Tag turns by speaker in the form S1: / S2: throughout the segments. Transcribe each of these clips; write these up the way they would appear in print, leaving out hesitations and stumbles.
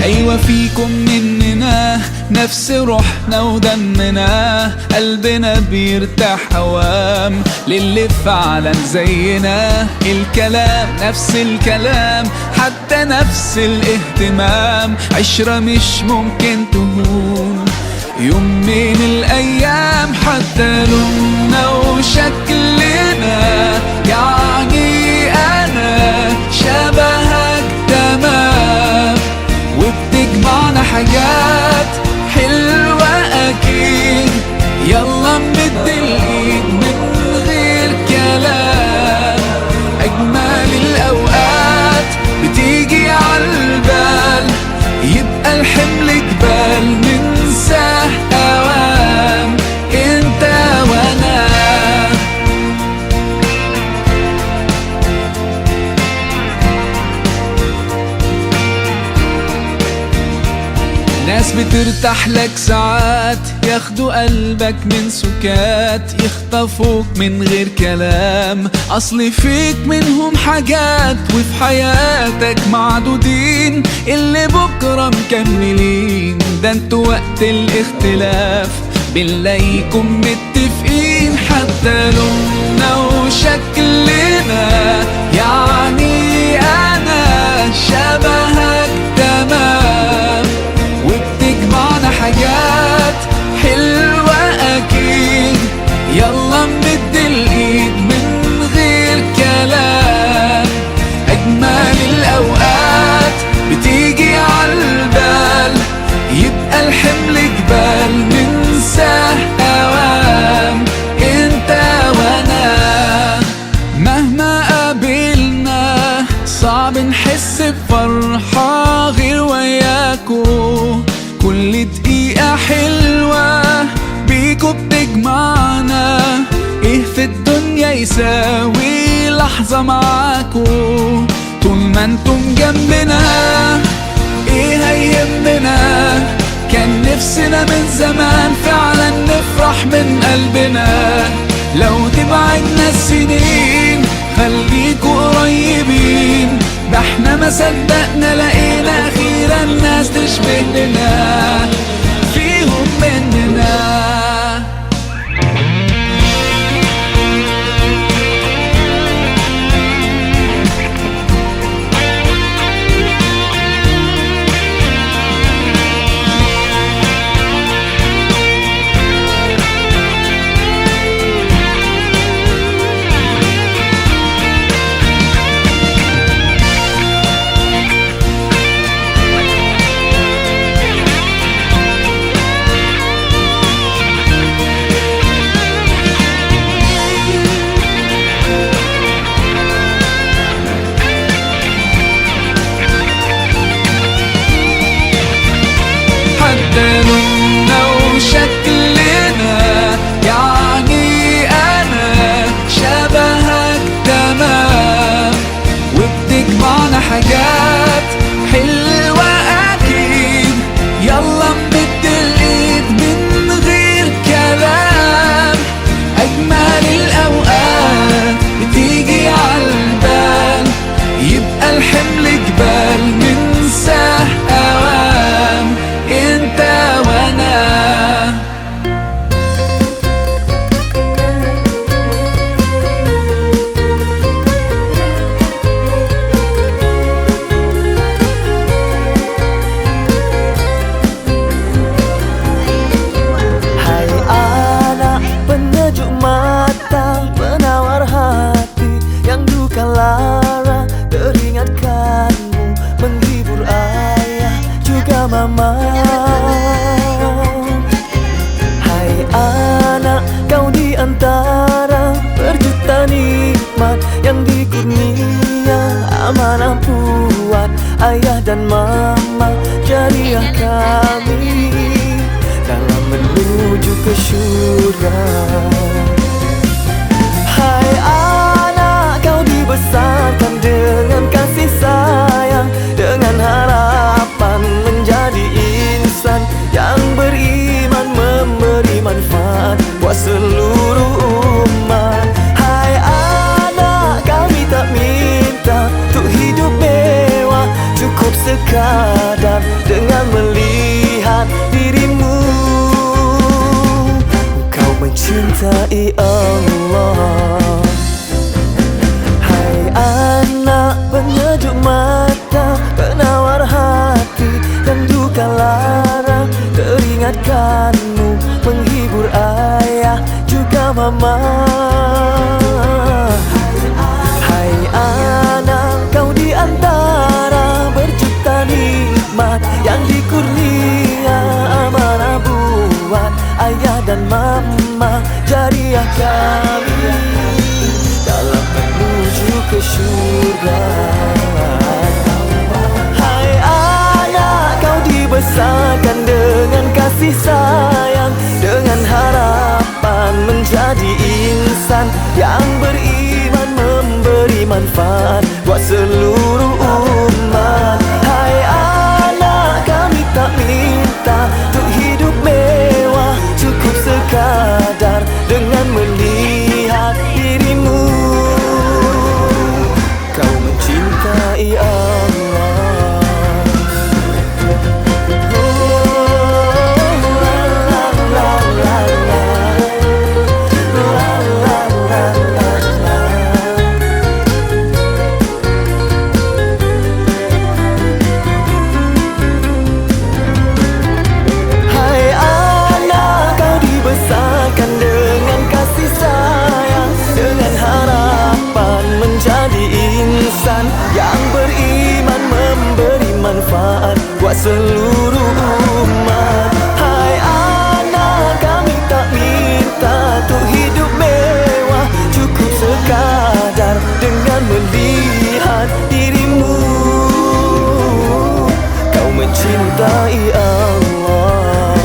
S1: أيوة فيكم مننا نفس روحنا ودمنا، قلبنا بيرتاح هوام للي فعلا زينا. الكلام نفس الكلام، حتى نفس الاهتمام، عشرة مش ممكن تهون يوم من الأيام. حتى لوننا وشكلنا، يعني أنا شبهك تمام، وبتجمعنا حاجات حلوة أكيد. يلا نمد الإيد من غير كلام، أجمل الأوقات بتيجي عالبال، يبقى الحمل جبال ننساه أوام انت وانا. ناس بترتاح لك ساعات، ياخدوا قلبك من سكات، يخطفوك من غير كلام، اصل فيك منهم حاجات وفي حياتك معدودين، اللي بكرة مكملين. ده انتوا وقت الاختلاف بنلاقيكم متفقين. حتى لوننا وشكلنا، يعني انا شبهك تمام، وبتجمعنا حاجات حلوة أكيد. يلا نمد الإيد من غير كلام، أجمل الأوقات بتيجي عالبال، يبقى الحمل جبال ننساه أوام انت وانا. مهما قابلنا صعب نحس بفرحة غير وياكو، كل دقيقة حلوة بيكو بتجمعنا. ايه في الدنيا يساوي لحظة معاكو؟ طول ما انتم جنبنا ايه هيهمنا؟ كان نفسنا من زمان فعلا نفرح من قلبنا. لو تبعدنا السنين خليكوا قريبين، ده احنا ما صدقنا لقينا اخيرا ناس تشبه لنا فيهم مننا. حتى لوننا وشكلنا، يعني أنا شبهك تمام، وبتجمعنا حاجات حلوة أكيد. يلا نمد الإيد من غير كلام، أجمل الأوقات بتيجي عالبال، يبقى الحمل جبال ننساه أوام انت وانا.
S2: cintai Allah. Hai anak penyejuk mata, penawar hati dan duka lara, teringatkanmu menghibur ayah juga mama. Hai anak, kau di antara berjuta nikmat yang dikurnia amanah buat ayah dan mama jariah kami dalam menuju ke syurga. Hai anak, kau dibesarkan dengan kasih sayang, dengan harapan menjadi insan yang beriman, memberi manfaat buat seluruh umat. Hai anak, kami tak minta untuk hidup mewah, cukup sekadar dengan melihat dirimu kau mencintai Allah. Yang beriman, memberi manfaat buat seluruh umat. Hai anak, kami tak minta untuk hidup mewah, cukup sekadar dengan melihat dirimu kau mencintai Allah.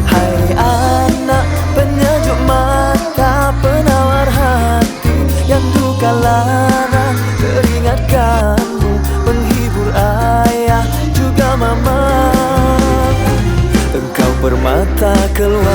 S2: Hai anak penyejuk mata, penawar hati yang duka lara, teringatkanmu menghibur ayah juga mama. Engkau permata keluarga